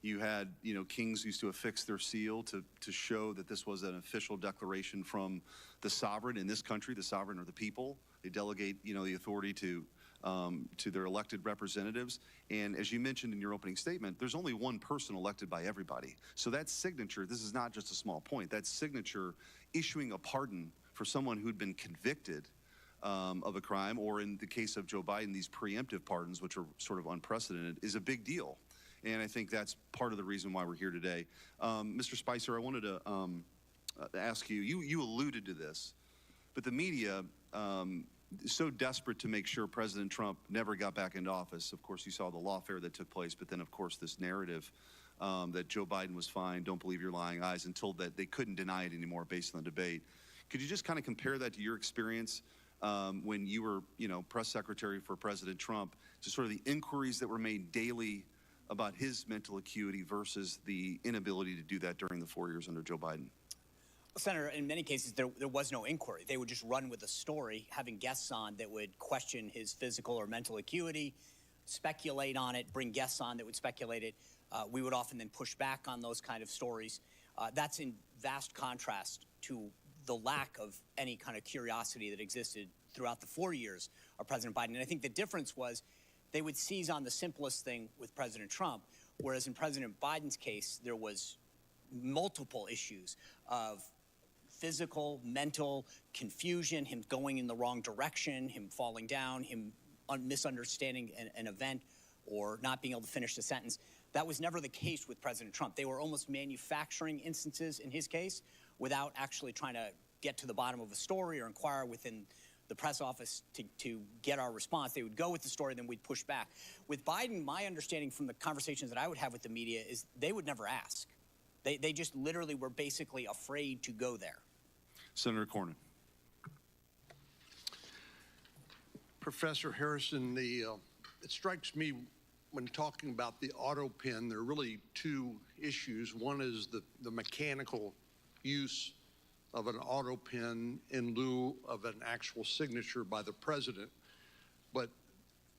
You had, kings used to affix their seal to show that this was an official declaration from the sovereign. In this country, the sovereign are the people. They delegate, the authority to their elected representatives. And as you mentioned in your opening statement, there's only one person elected by everybody. So that signature, this is not just a small point, that signature issuing a pardon for someone who'd been convicted of a crime, or in the case of Joe Biden, these preemptive pardons, which are sort of unprecedented, is a big deal. And I think that's part of the reason why we're here today. Mr. Spicer, I wanted to ask you, you alluded to this, but the media is so desperate to make sure President Trump never got back into office. Of course, you saw the lawfare that took place, but then, of course, this narrative that Joe Biden was fine, don't believe your lying eyes, and told that they couldn't deny it anymore based on the debate. Could you just kind of compare that to your experience when you were, press secretary for President Trump, to sort of the inquiries that were made daily about his mental acuity versus the inability to do that during the 4 years under Joe Biden? Well, Senator, in many cases, there was no inquiry. They would just run with a story, having guests on that would question his physical or mental acuity, speculate on it, bring guests on that would speculate it. We would often then push back on those kind of stories. That's in vast contrast to the lack of any kind of curiosity that existed throughout the 4 years of President Biden. And I think the difference was they would seize on the simplest thing with President Trump, whereas in President Biden's case, there was multiple issues of physical, mental confusion, him going in the wrong direction, him falling down, him misunderstanding an event or not being able to finish the sentence. That was never the case with President Trump. They were almost manufacturing instances in his case without actually trying to get to the bottom of a story or inquire within the press office to get our response. They would go with the story, then we'd push back. With Biden, my understanding from the conversations that I would have with the media is they would never ask. They just literally were basically afraid to go there. Senator Cornyn. Professor Harrison, it strikes me when talking about the auto pen, there are really two issues. One is the mechanical use of an auto pen in lieu of an actual signature by the president. But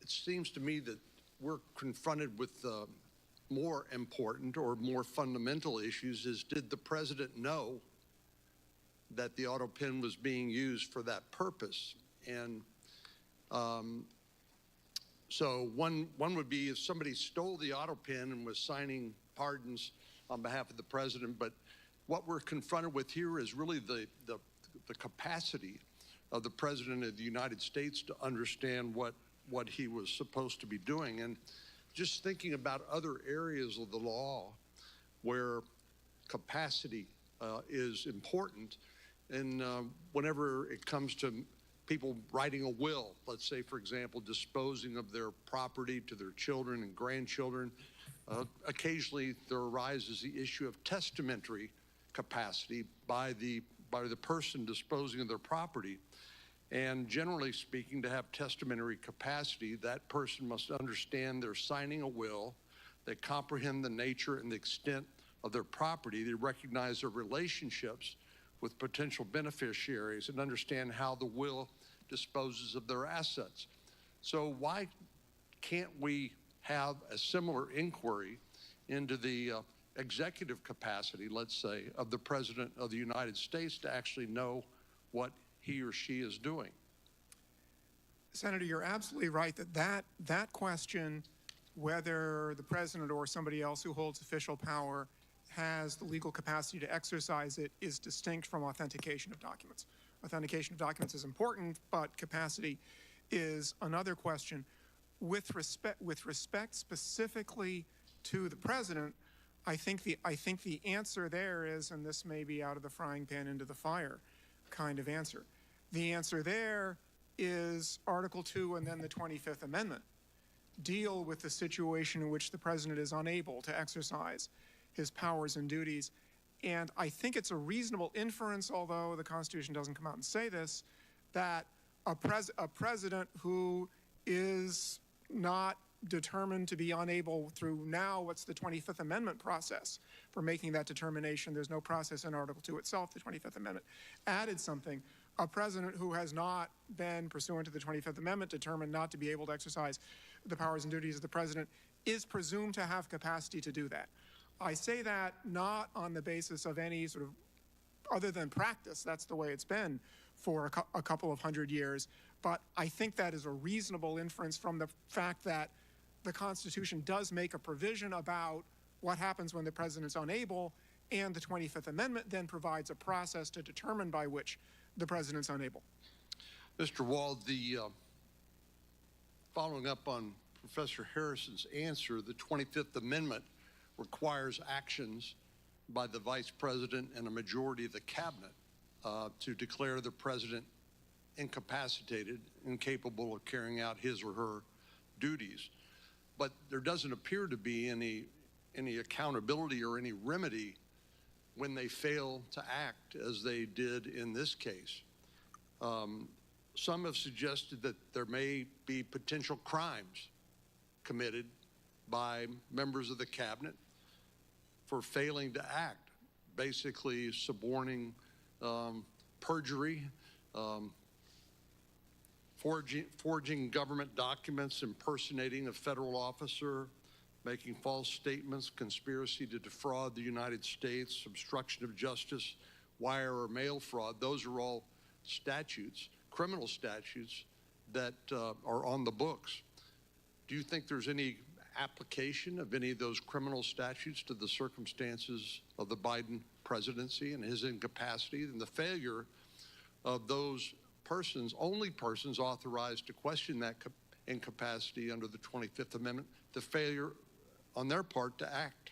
it seems to me that we're confronted with more important or more fundamental issues is, did the president know that the auto pen was being used for that purpose? And so one would be if somebody stole the auto pen and was signing pardons on behalf of the president, but what we're confronted with here is really the capacity of the President of the United States to understand what he was supposed to be doing. And just thinking about other areas of the law where capacity is important, and whenever it comes to people writing a will, let's say, for example, disposing of their property to their children and grandchildren, occasionally there arises the issue of testamentary capacity by the person disposing of their property. And generally speaking, to have testamentary capacity, that person must understand they're signing a will, they comprehend the nature and the extent of their property, they recognize their relationships with potential beneficiaries, and understand how the will disposes of their assets. So why can't we have a similar inquiry into the executive capacity, let's say, of the President of the United States to actually know what he or she is doing? Senator, you're absolutely right that question, whether the president or somebody else who holds official power has the legal capacity to exercise it, is distinct from authentication of documents. Authentication of documents is important, but capacity is another question. With respect specifically to the president, I think the answer there is, and this may be out of the frying pan into the fire kind of answer. The answer there is Article 2 and then the 25th Amendment deal with the situation in which the president is unable to exercise his powers and duties. And I think it's a reasonable inference, although the Constitution doesn't come out and say this, that a president who is not determined to be unable through now what's the 25th Amendment process for making that determination. There's no process in Article 2 itself. The 25th Amendment added something. A president who has not been, pursuant to the 25th Amendment, determined not to be able to exercise the powers and duties of the president is presumed to have capacity to do that. I say that not on the basis of any sort of, other than practice, that's the way it's been for a couple of hundred years, but I think that is a reasonable inference from the fact that the Constitution does make a provision about what happens when the president's unable, and the 25th Amendment then provides a process to determine by which the president's unable. Mr. Wald, following up on Professor Harrison's answer, the 25th Amendment requires actions by the Vice President and a majority of the Cabinet to declare the President incapacitated, incapable of carrying out his or her duties. But there doesn't appear to be any accountability or any remedy when they fail to act as they did in this case. Some have suggested that there may be potential crimes committed by members of the Cabinet for failing to act, basically suborning perjury, forging government documents, impersonating a federal officer, making false statements, conspiracy to defraud the United States, obstruction of justice, wire or mail fraud. Those are all statutes, criminal statutes that are on the books. Do you think there's any application of any of those criminal statutes to the circumstances of the Biden presidency and his incapacity and the failure of those persons, only persons authorized to question that incapacity under the 25th Amendment, the failure on their part to act?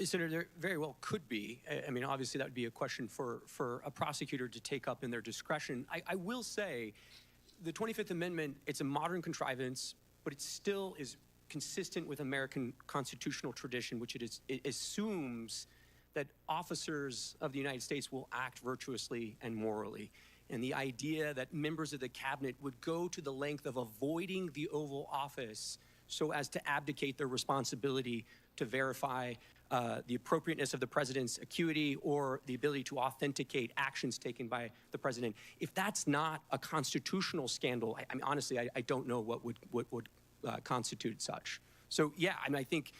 Senator, there very well could be. I mean, obviously that would be a question for a prosecutor to take up in their discretion. I will say the 25th Amendment, it's a modern contrivance, but it still is consistent with American constitutional tradition, which it assumes that officers of the United States will act virtuously and morally. And the idea that members of the Cabinet would go to the length of avoiding the Oval Office so as to abdicate their responsibility to verify the appropriateness of the president's acuity or the ability to authenticate actions taken by the president. If that's not a constitutional scandal, I mean, honestly, I don't know what would constitute such. So, yeah, I mean, I think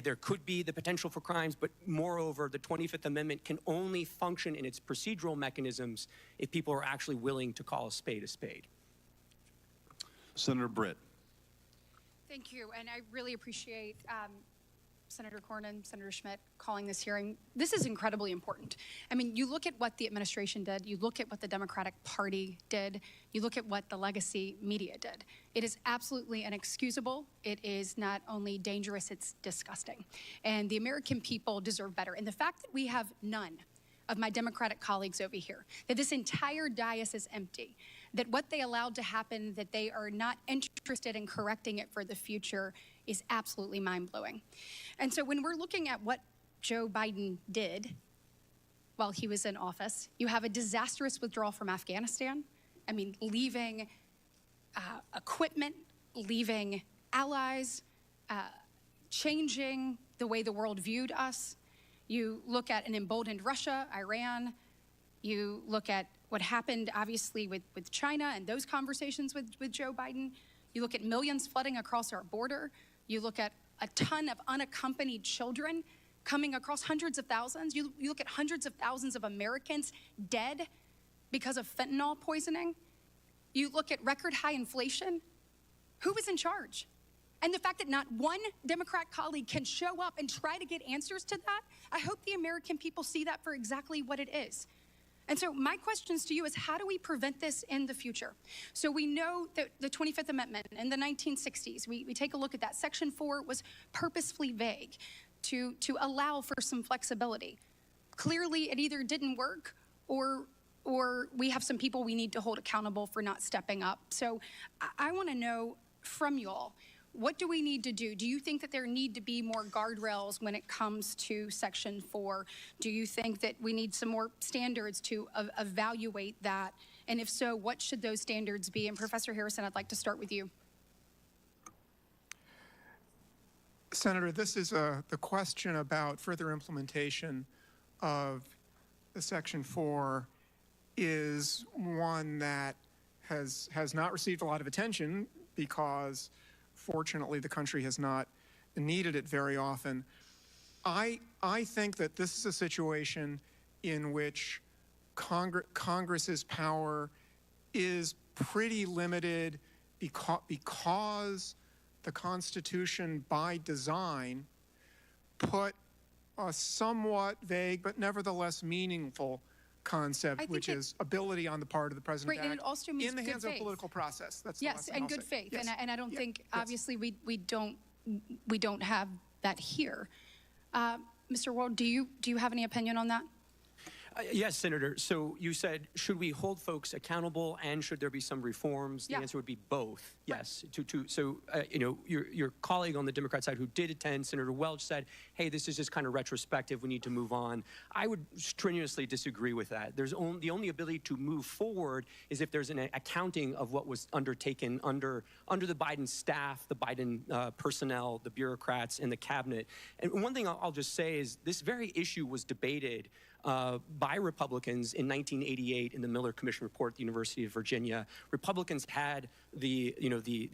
there could be the potential for crimes, but moreover, the 25th Amendment can only function in its procedural mechanisms if people are actually willing to call a spade a spade. Senator Britt. Thank you, and I really appreciate Senator Cornyn, Senator Schmidt calling this hearing. This is incredibly important. I mean, you look at what the administration did, you look at what the Democratic Party did, you look at what the legacy media did. It is absolutely inexcusable. It is not only dangerous, it's disgusting. And the American people deserve better. And the fact that we have none of my Democratic colleagues over here, that this entire dais is empty, that what they allowed to happen, that they are not interested in correcting it for the future, is absolutely mind-blowing. And so when we're looking at what Joe Biden did while he was in office, you have a disastrous withdrawal from Afghanistan. I mean, leaving equipment, leaving allies, changing the way the world viewed us. You look at an emboldened Russia, Iran. You look at what happened, obviously, with China and those conversations with Joe Biden. You look at millions flooding across our border. You look at a ton of unaccompanied children coming across, hundreds of thousands. You look at hundreds of thousands of Americans dead because of fentanyl poisoning. You look at record high inflation. Who was in charge? And the fact that not one Democrat colleague can show up and try to get answers to that, I hope the American people see that for exactly what it is. And so my questions to you is, how do we prevent this in the future? So we know that the 25th Amendment in the 1960s, we take a look at that. Section 4 was purposefully vague to allow for some flexibility. Clearly, it either didn't work or we have some people we need to hold accountable for not stepping up. So I want to know from you all, what do we need to do? Do you think that there need to be more guardrails when it comes to Section 4? Do you think that we need some more standards to evaluate that? And if so, what should those standards be? And Professor Harrison, I'd like to start with you. Senator, this is the question about further implementation of the Section 4 is one that has not received a lot of attention because fortunately, the country has not needed it very often. I think that this is a situation in which Congress's power is pretty limited because the Constitution, by design, put a somewhat vague but nevertheless meaningful concept, which is ability on the part of the president Right, and it also means in the good hands of a faith. political process. That's the Yes, last thing and I'll good say. faith. Yes. And I don't think, Yes. obviously, we don't have that here. Mr. Ward, do you have any opinion on that? Yes, Senator. So you said, should we hold folks accountable and should there be some reforms? The Yeah. answer would be both. Yes. So, your colleague on the Democrat side who did attend, Senator Welch, said, hey, this is just kind of retrospective. We need to move on. I would strenuously disagree with that. The only ability to move forward is if there's an accounting of what was undertaken under the Biden staff, the Biden personnel, the bureaucrats, and the cabinet. And one thing I'll just say is this very issue was debated by Republicans in 1988 in the Miller Commission report at the University of Virginia. Republicans had the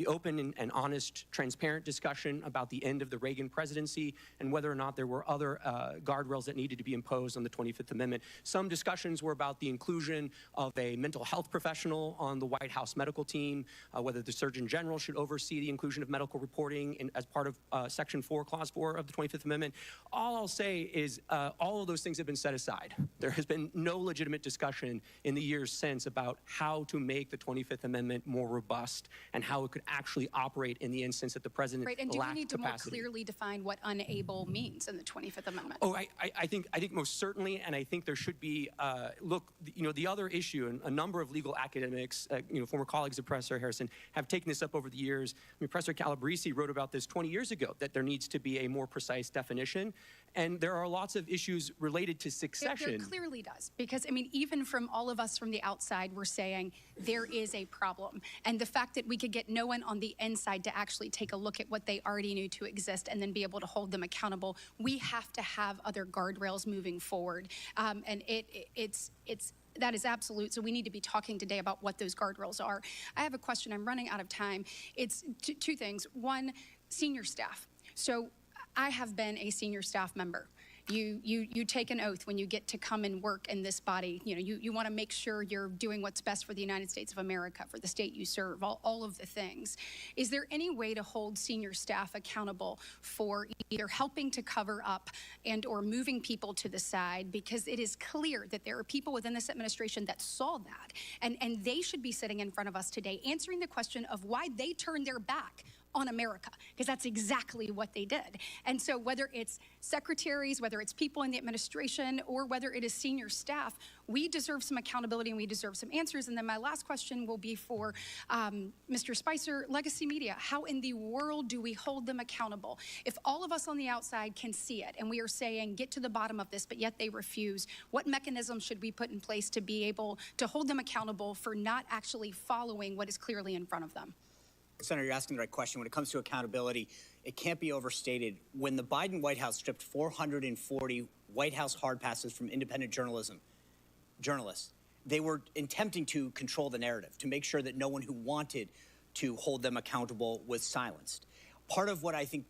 open and honest, transparent discussion about the end of the Reagan presidency and whether or not there were other guardrails that needed to be imposed on the 25th Amendment. Some discussions were about the inclusion of a mental health professional on the White House medical team, whether the Surgeon General should oversee the inclusion of medical reporting as part of Section 4, Clause 4 of the 25th Amendment. All I'll say is all of those things have been set aside. There has been no legitimate discussion in the years since about how to make the 25th Amendment more robust and how it could actually operate in the instance that the president Right, and do we lacked need to capacity. more clearly define what unable means in the 25th Amendment? Oh, I think most certainly, and I think there should be. Look, the other issue, and a number of legal academics, former colleagues of Professor Harrison, have taken this up over the years. I mean, Professor Calabresi wrote about this 20 years ago, that there needs to be a more precise definition, and there are lots of issues related to succession. There clearly does, because, I mean, even from all of us from the outside, we're saying there is a problem. And the fact that we could get no one on the inside to actually take a look at what they already knew to exist and then be able to hold them accountable, we have to have other guardrails moving forward. And that is absolute. So we need to be talking today about what those guardrails are. I have a question. I'm running out of time. It's two things. One, senior staff. So I have been a senior staff member. You take an oath when you get to come and work in this body. You want to make sure you're doing what's best for the United States of America, for the state you serve, all of the things. Is there any way to hold senior staff accountable for either helping to cover up and or moving people to the side? Because it is clear that there are people within this administration that saw that, and they should be sitting in front of us today answering the question of why they turned their back on America, because that's exactly what they did. And so whether it's secretaries, whether it's people in the administration, or whether it is senior staff, we deserve some accountability and we deserve some answers. And then my last question will be for Mr. Spicer, legacy media. How in the world do we hold them accountable? If all of us on the outside can see it and we are saying, get to the bottom of this, but yet they refuse, what mechanism should we put in place to be able to hold them accountable for not actually following what is clearly in front of them? Senator, you're asking the right question. When it comes to accountability, it can't be overstated. When the Biden White House stripped 440 White House hard passes from independent journalists, they were attempting to control the narrative, to make sure that no one who wanted to hold them accountable was silenced. Part of what I think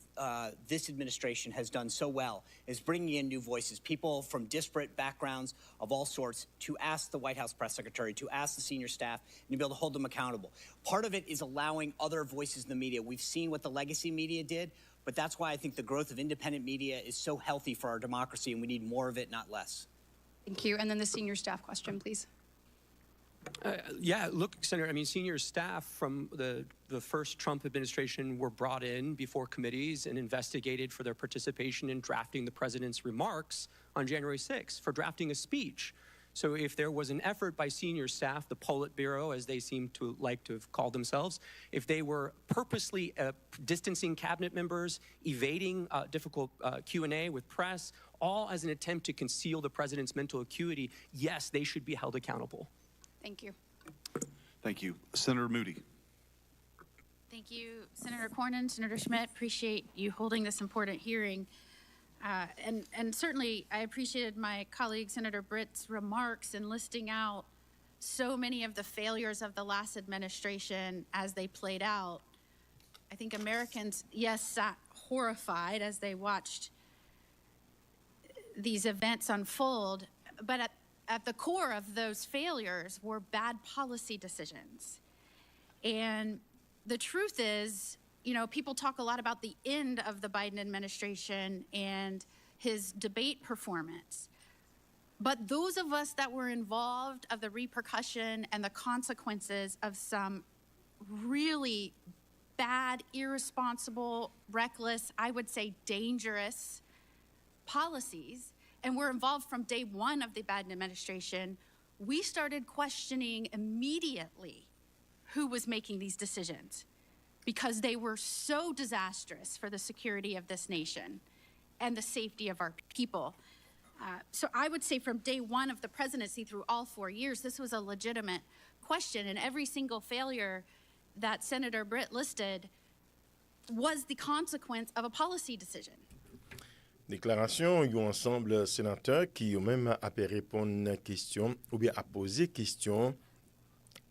this administration has done so well is bringing in new voices, people from disparate backgrounds of all sorts, to ask the White House press secretary, to ask the senior staff, and to be able to hold them accountable. Part of it is allowing other voices in the media. We've seen what the legacy media did, but that's why I think the growth of independent media is so healthy for our democracy, and we need more of it, not less. Thank you. And then the senior staff question, please. Yeah, look, Senator, I mean, senior staff from the first Trump administration were brought in before committees and investigated for their participation in drafting the president's remarks on January 6th, for drafting a speech. So if there was an effort by senior staff, the Politburo, as they seem to like to have called themselves, if they were purposely distancing cabinet members, evading difficult Q&A with press, all as an attempt to conceal the president's mental acuity, yes, they should be held accountable. Thank you. Thank you. Senator Moody. Thank you, Senator Cornyn, Senator Schmidt. Appreciate you holding this important hearing. And certainly I appreciated my colleague, Senator Britt's remarks in listing out so many of the failures of the last administration as they played out. I think Americans, yes, sat horrified as they watched these events unfold. But at the core of those failures were bad policy decisions. And the truth is, you know, people talk a lot about the end of the Biden administration and his debate performance. But those of us that were involved of the repercussion and the consequences of some really bad, irresponsible, reckless, I would say dangerous policies, and we're involved from day one of the Biden administration, we started questioning immediately who was making these decisions because they were so disastrous for the security of this nation and the safety of our people. So I would say from day one of the presidency through all 4 years, this was a legitimate question, and every single failure that Senator Britt listed was the consequence of a policy decision. Déclaration, il y a ensemble sénateurs qui ont même appelé répondre question ou bien à poser question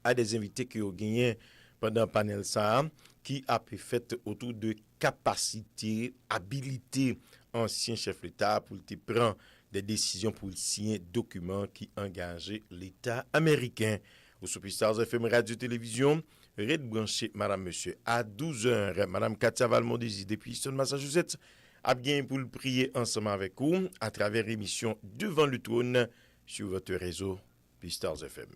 à des invités qui ont gagné pendant le panel ça, qui a fait autour de capacité, habilité ancien chef d'État pour prendre des décisions pour signer documents qui engageaient l'État américain. Au Pstars FM Radio-Télévision, Red branché, Madame, Monsieur, à 12h, Madame Katia Valmondesi, depuis Easton, Massachusetts, a bien pour le prier ensemble avec vous à travers l'émission Devant le trône sur votre réseau Pstars FM.